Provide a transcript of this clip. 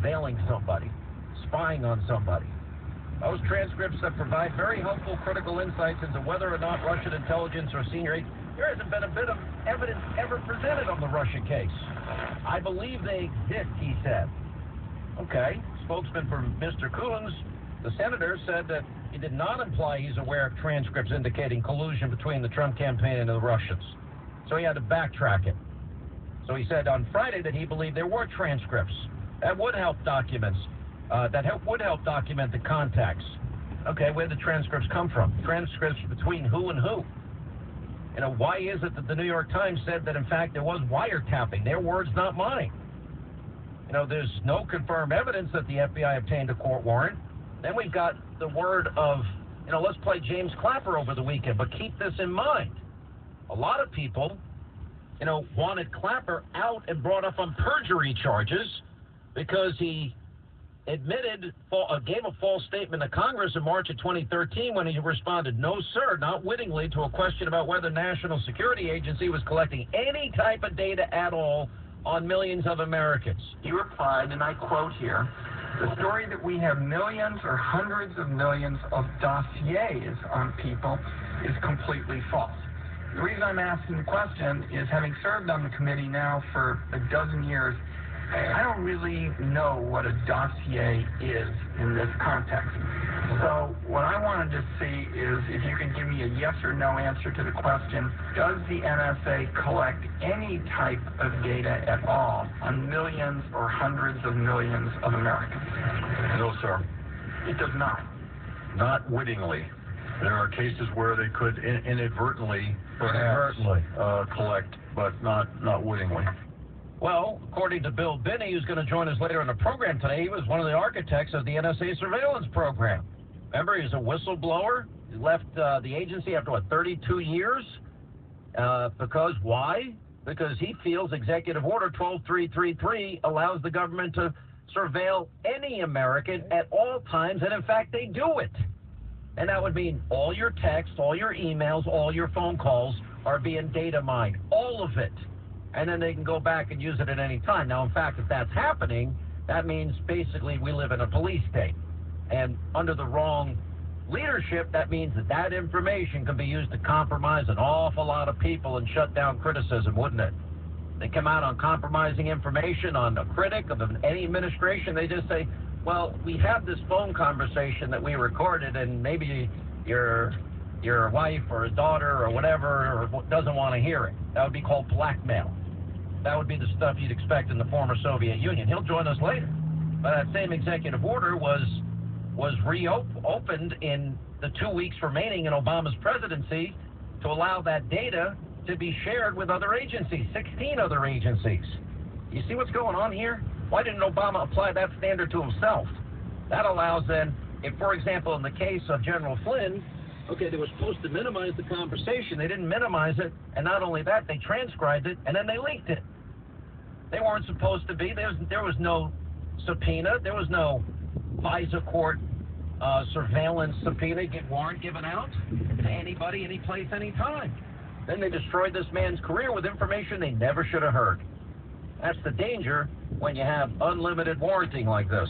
surveilling somebody, spying on somebody. Those transcripts that provide very helpful critical insights into whether or not Russian intelligence or senior agents. There hasn't been a bit of evidence ever presented on the Russia case. I believe they exist, he said. Okay, spokesman for Mr. Coons, the senator, said that he did not imply he's aware of transcripts indicating collusion between the Trump campaign and the Russians. So he had to backtrack it. So he said on Friday that he believed there were transcripts that would help documents, would help document the contacts. Okay, where did the transcripts come from? Transcripts between who and who? You know, why is it that the New York Times said that, in fact, there was wiretapping? Their words, not mine. You know, there's no confirmed evidence that the FBI obtained a court warrant. Then we've got the word of, you know, let's play James Clapper over the weekend, but keep this in mind. A lot of people, you know, wanted Clapper out and brought up on perjury charges because he admitted, gave a false statement to Congress in March of 2013 when he responded, no, sir, not wittingly, to a question about whether the National Security Agency was collecting any type of data at all on millions of Americans. He replied, and I quote here, the story that we have millions or hundreds of millions of dossiers on people is completely false. The reason I'm asking the question is, having served on the committee now for a dozen years, I don't really know what a dossier is in this context. So what I wanted to see is if you can give me a yes or no answer to the question, does the NSA collect any type of data at all on millions or hundreds of millions of Americans? No, sir. It does not. Not wittingly. There are cases where they could inadvertently, perhaps, collect, but not wittingly. Well, according to Bill Binney, who's going to join us later in the program today, he was one of the architects of the NSA surveillance program. Remember, he was a whistleblower. He left the agency after, 32 years? Because why? Because he feels Executive Order 12333 allows the government to surveil any American at all times, and in fact, they do it. And that would mean all your texts, all your emails, all your phone calls are being data mined, all of it. And then they can go back and use it at any time. Now, in fact, if that's happening, that means basically we live in a police state. And under the wrong leadership, that means that that information can be used to compromise an awful lot of people and shut down criticism, wouldn't it? They come out on compromising information on a critic of any administration. They just say, well, we had this phone conversation that we recorded, and maybe your wife or a daughter or whatever doesn't want to hear it. That would be called blackmail. That would be the stuff you'd expect in the former Soviet Union. He'll join us later. But that same executive order was reopened in the 2 weeks remaining in Obama's presidency to allow that data to be shared with other agencies, 16 other agencies. You see what's going on here? Why didn't Obama apply that standard to himself? That allows then, if, for example, in the case of General Flynn, okay, they were supposed to minimize the conversation. They didn't minimize it, and not only that, they transcribed it, and then they leaked it. They weren't supposed to be. There was no subpoena. There was no FISA court surveillance subpoena, warrant given out to anybody, any place, any time. Then they destroyed this man's career with information they never should have heard. That's the danger when you have unlimited warranting like this.